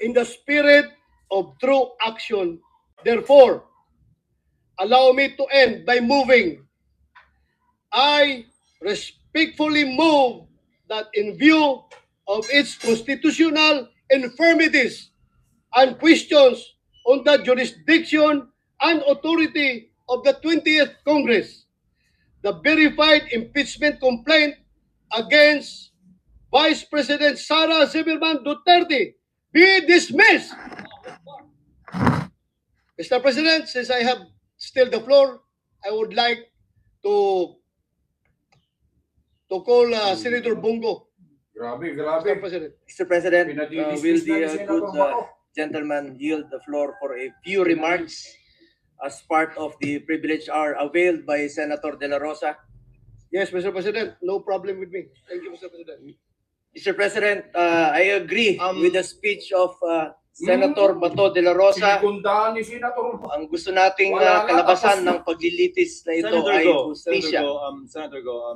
in the spirit of true action. Therefore, allow me to end by moving. I respectfully move that in view of its constitutional infirmities and questions on the jurisdiction and authority of the 20th Congress, the verified impeachment complaint against Vice President Sara Zimmerman Duterte be dismissed. Mr. President, since I have still the floor, I would like to call Senator Bongo. Grabe, Mr. grabe. President. Mr. President, Pinadidismiss will na ni the Senator good Bato. gentleman yield the floor for a few remarks as part of the privilege hour availed by Senator De La Rosa? Yes, Mr. President, no problem with me. Thank you, Mr. President. Mr. President, I agree with the speech of Senator Bato De La Rosa. Sinigundaan ni Senator. Ang gusto nating Wala na, kalabasan tapos na. ng paglilitis na ito Senator ay Go. justisya. Senator Go.